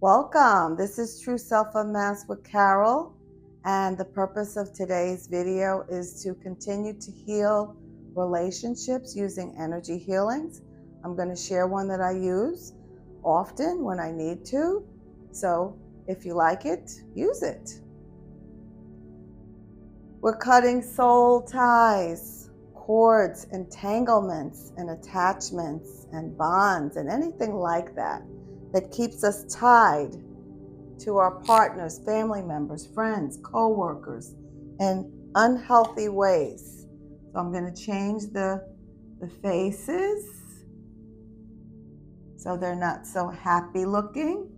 Welcome. This is True Self Unmasked with Carol, and the purpose of today's video is to continue to heal relationships using energy healings. I'm going to share one that I use often when I need to. So if you like it, use it. We're cutting soul ties, cords, entanglements, and attachments, and bonds, and anything like that keeps us tied to our partners, family members, friends, co-workers in unhealthy ways. So I'm going to change the faces so they're not so happy looking.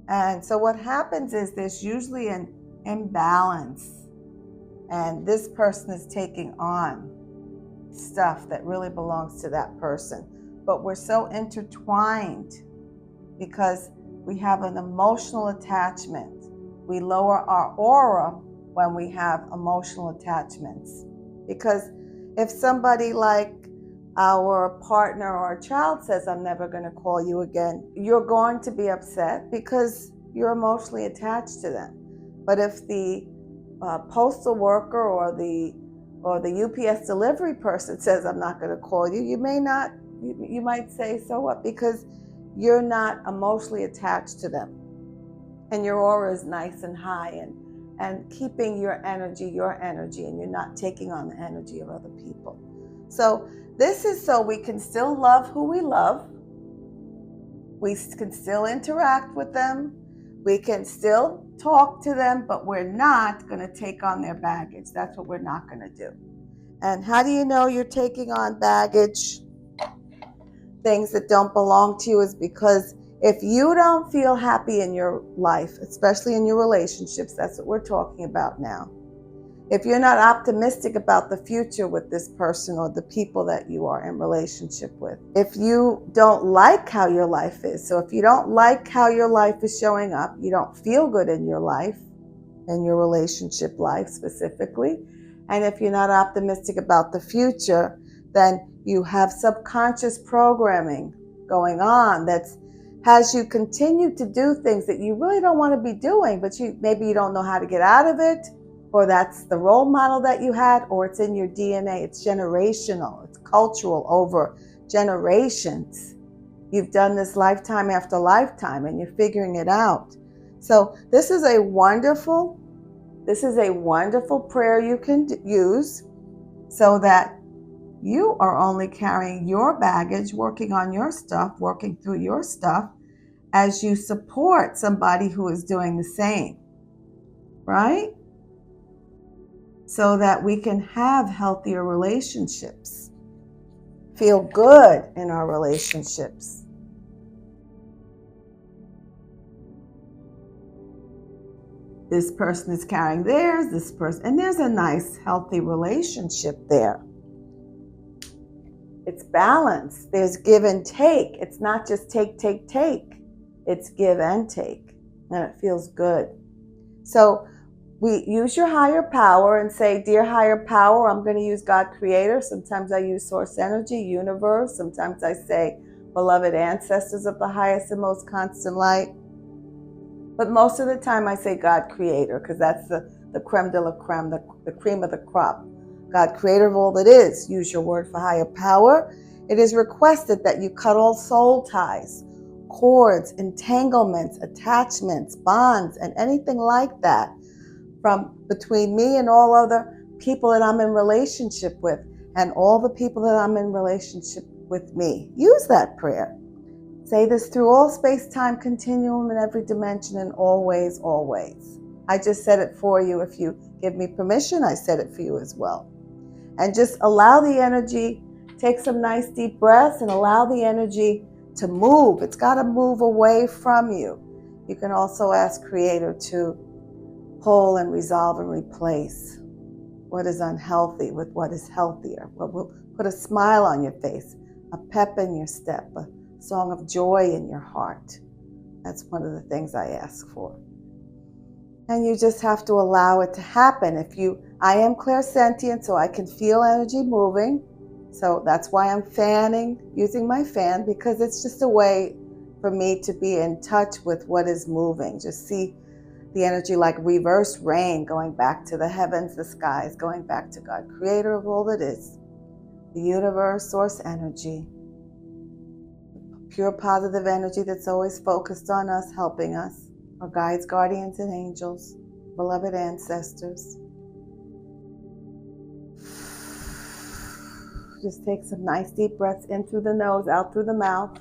And so what happens is there's usually an imbalance, and this person is taking on stuff that really belongs to that person. But we're so intertwined because we have an emotional attachment. We lower our aura when we have emotional attachments. Because if somebody like our partner or our child says, I'm never going to call you again, you're going to be upset because you're emotionally attached to them. But if the postal worker or the UPS delivery person says, I'm not going to call you, you might say, so what? Because you're not emotionally attached to them. And your aura is nice and high and keeping your energy, and you're not taking on the energy of other people. So this is so we can still love who we love. We can still interact with them. We can still talk to them, but we're not going to take on their baggage. That's what we're not going to do. And how do you know you're taking on baggage, things that don't belong to you? Is because if you don't feel happy in your life, especially in your relationships, that's what we're talking about now. If you're not optimistic about the future with this person or the people that you are in relationship with, if you don't like how your life is, so if you don't like how your life is showing up, you don't feel good in your life, in your relationship life specifically, and if you're not optimistic about the future, then you have subconscious programming going on that has you continue to do things that you really don't want to be doing, but maybe you don't know how to get out of it, or that's the role model that you had, or it's in your DNA. It's generational. It's cultural over generations. You've done this lifetime after lifetime, and you're figuring it out. So this is a wonderful prayer you can use so that you are only carrying your baggage, working on your stuff, working through your stuff as you support somebody who is doing the same, right? So that we can have healthier relationships, feel good in our relationships. This person is carrying theirs, this person, and there's a nice, healthy relationship there. It's balanced. There's give and take. It's not just take. It's give and take, and it feels good. So we use your higher power and say, dear higher power, I'm going to use God Creator. Sometimes I use source energy, universe. Sometimes I say beloved ancestors of the highest and most constant light. But most of the time I say God Creator, because that's the creme de la creme, the cream of the crop. God Creator of all that is. Use your word for higher power. It is requested that you cut all soul ties, cords, entanglements, attachments, bonds, and anything like that from between me and all other people that I'm in relationship with, and all the people that I'm in relationship with me. Use that prayer. Say this through all space-time continuum in every dimension and always, always. I just said it for you. If you give me permission, I said it for you as well. And just allow the energy, take some nice deep breaths and allow the energy to move. It's got to move away from you. You can also ask Creator to pull and resolve and replace what is unhealthy with what is healthier. What will put a smile on your face, a pep in your step, a song of joy in your heart. That's one of the things I ask for. And you just have to allow it to happen. I am clairsentient, so I can feel energy moving. So that's why I'm fanning, using my fan, because it's just a way for me to be in touch with what is moving. Just see the energy like reverse rain going back to the heavens, the skies, going back to God, creator of all that is, the universe, source energy, pure positive energy that's always focused on us, helping us, our guides, guardians, and angels, beloved ancestors. Just take some nice deep breaths in through the nose, out through the mouth.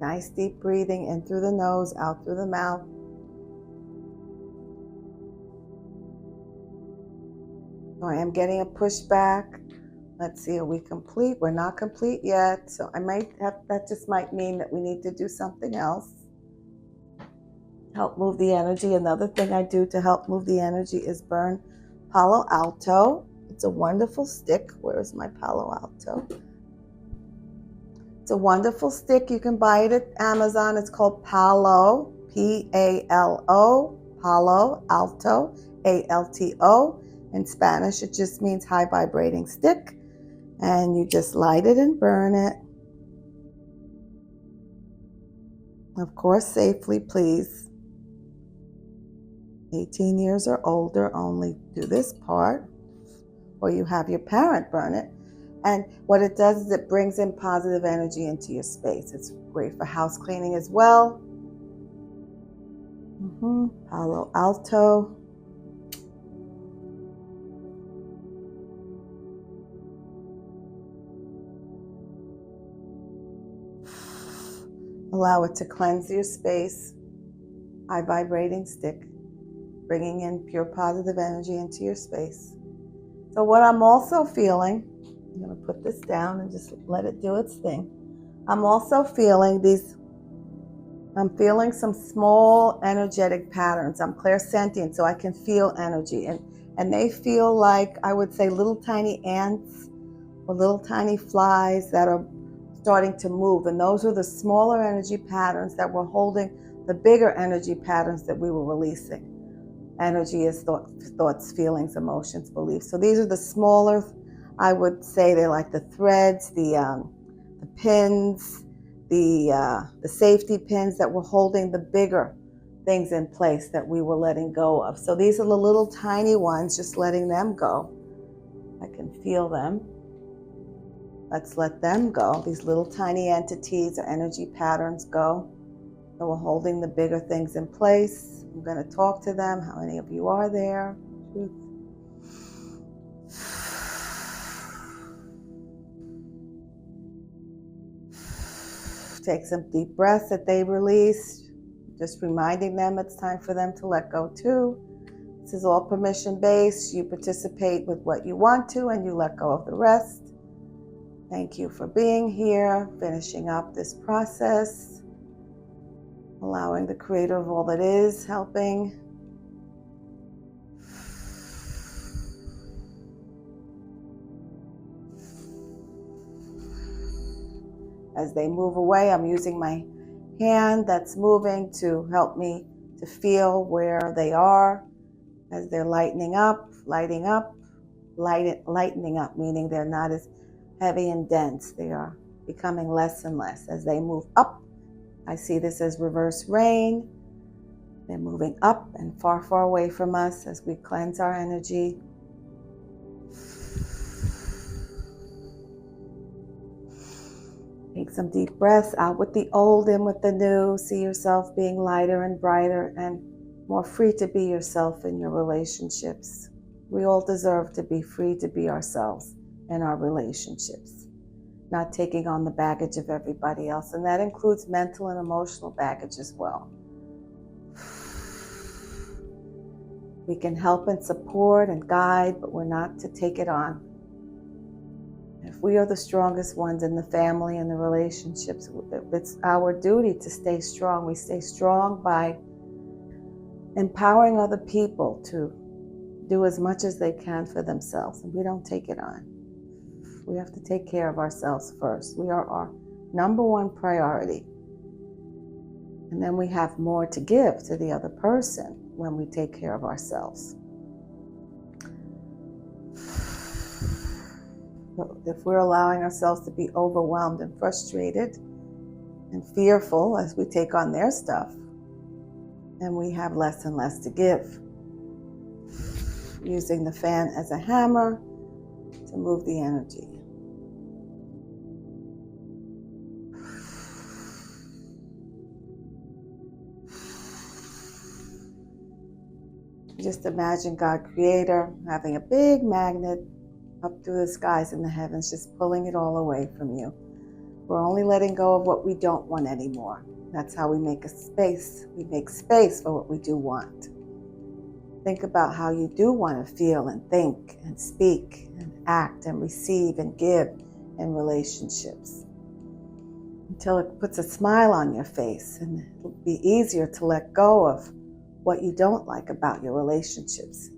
Nice deep breathing in through the nose, out through the mouth. So I am getting a pushback. Let's see, are we complete? We're not complete yet. So that just might mean that we need to do something else. Help move the energy. Another thing I do to help move the energy is burn Palo Alto. It's a wonderful stick. Where is my Palo Alto? It's a wonderful stick. You can buy it at Amazon. It's called Palo, P-A-L-O, Palo Alto, A-L-T-O. In Spanish, it just means high vibrating stick. And you just light it and burn it. Of course, safely, please. 18 years or older, only do this part. Or you have your parent burn it. And what it does is it brings in positive energy into your space. It's great for house cleaning as well. Palo Alto. Allow it to cleanse your space. High vibrating stick, bringing in pure positive energy into your space. So what I'm also feeling, I'm going to put this down and just let it do its thing. I'm also feeling I'm feeling some small energetic patterns. I'm clairsentient, so I can feel energy. And they feel like, I would say, little tiny ants or little tiny flies that are starting to move. And those are the smaller energy patterns that were holding the bigger energy patterns that we were releasing. Energy is thoughts, feelings, emotions, beliefs. So these are the smaller, I would say they're like the threads, the pins, the safety pins that were holding the bigger things in place that we were letting go of. So these are the little tiny ones, just letting them go. I can feel them. Let's let them go. These little tiny entities or energy patterns go. So we're holding the bigger things in place. I'm going to talk to them. How many of you are there? Take some deep breaths that they released. Just reminding them it's time for them to let go too. This is all permission based. You participate with what you want to and you let go of the rest. Thank you for being here, finishing up this process, allowing the creator of all that is helping. As they move away, I'm using my hand that's moving to help me to feel where they are as they're lightening up, lightening up, meaning they're not as heavy and dense. They are becoming less and less as they move up. I see this as reverse rain. They're moving up and far, far away from us as we cleanse our energy. Take some deep breaths out with the old, in with the new. See yourself being lighter and brighter and more free to be yourself in your relationships. We all deserve to be free to be ourselves in our relationships, not taking on the baggage of everybody else. And that includes mental and emotional baggage as well. We can help and support and guide, but we're not to take it on. If we are the strongest ones in the family and the relationships, it's our duty to stay strong. We stay strong by empowering other people to do as much as they can for themselves, and we don't take it on. We have to take care of ourselves first. We are our number one priority. And then we have more to give to the other person when we take care of ourselves. But if we're allowing ourselves to be overwhelmed and frustrated and fearful as we take on their stuff, then we have less and less to give. Using the fan as a hammer to move the energy. Just imagine God Creator having a big magnet up through the skies and the heavens, just pulling it all away from you. We're only letting go of what we don't want anymore. That's how we make a space. We make space for what we do want. Think about how you do want to feel and think and speak and act and receive and give in relationships, until it puts a smile on your face, and it'll be easier to let go of what you don't like about your relationships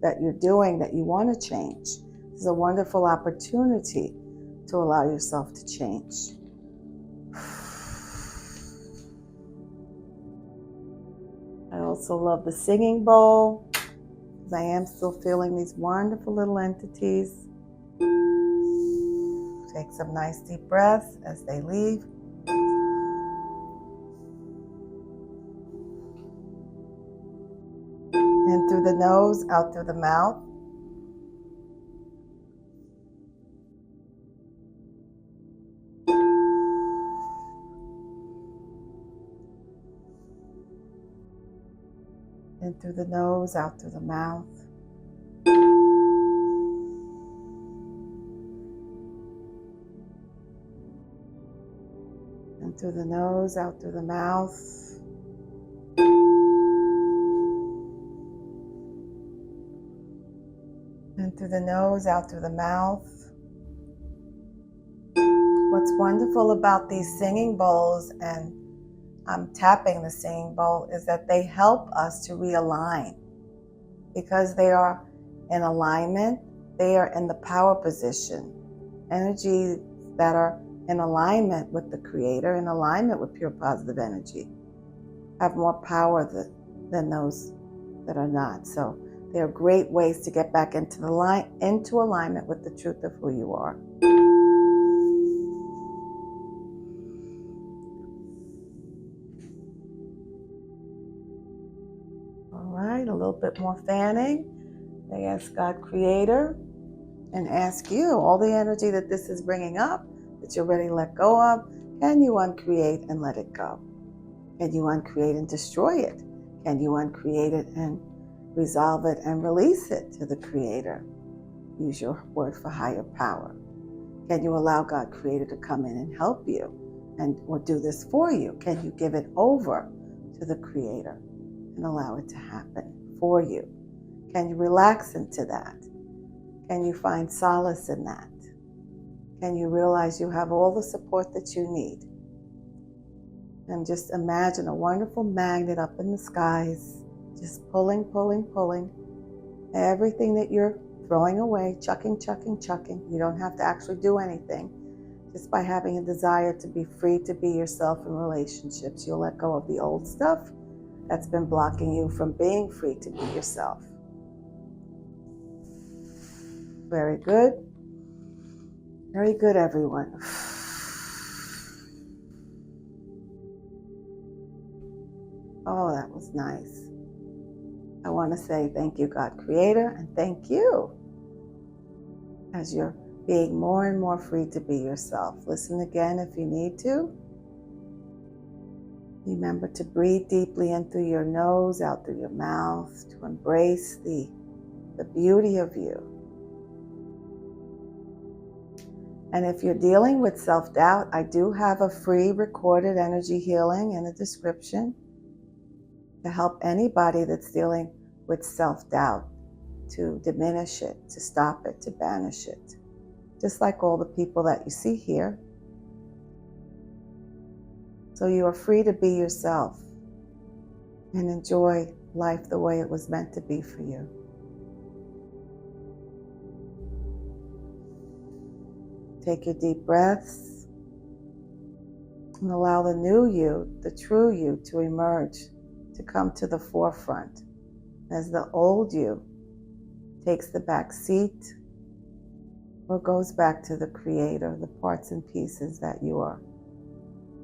that you're doing that you want to change. This is a wonderful opportunity to allow yourself to change. I also love the singing bowl, because I am still feeling these wonderful little entities. Take some nice deep breaths as they leave. In through the nose, out through the mouth. In through the nose, out through the mouth. In through the nose, out through the mouth. In through the nose, out through the mouth. What's wonderful about these singing bowls, and I'm tapping the singing bowl, is that they help us to realign. Because they are in alignment, they are in the power position. Energies that are in alignment with the Creator, in alignment with pure positive energy, have more power than those that are not. So they are great ways to get back into alignment with the truth of who you are. All right, a little bit more fanning. They ask God Creator and ask you, all the energy that this is bringing up, that you're ready to let go of, can you uncreate and let it go? Can you uncreate and destroy it? Can you uncreate it and resolve it and release it to the Creator? Use your word for higher power. Can you allow God Creator to come in and help you or do this for you? Can you give it over to the Creator and allow it to happen for you? Can you relax into that? Can you find solace in that? Can you realize you have all the support that you need? And just imagine a wonderful magnet up in the skies, just pulling, pulling, pulling everything that you're throwing away, chucking. You don't have to actually do anything. Just by having a desire to be free to be yourself in relationships, you'll let go of the old stuff that's been blocking you from being free to be yourself. Very good. Very good, everyone. Oh, that was nice. I want to say thank you, God Creator, and thank you as you're being more and more free to be yourself. Listen again if you need to. Remember to breathe deeply in through your nose, out through your mouth, to embrace the beauty of you. And if you're dealing with self-doubt, I do have a free recorded energy healing in the description to help anybody that's dealing with self-doubt, to diminish it, to stop it, to banish it. Just like all the people that you see here. So you are free to be yourself and enjoy life the way it was meant to be for you. Take your deep breaths and allow the new you, the true you, to emerge, to come to the forefront as the old you takes the back seat, or goes back to the creator, the parts and pieces that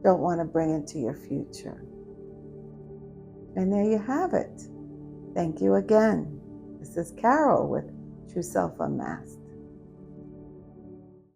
don't want to bring into your future. And there you have it. Thank you again. This is Carol with True Self Unmasked.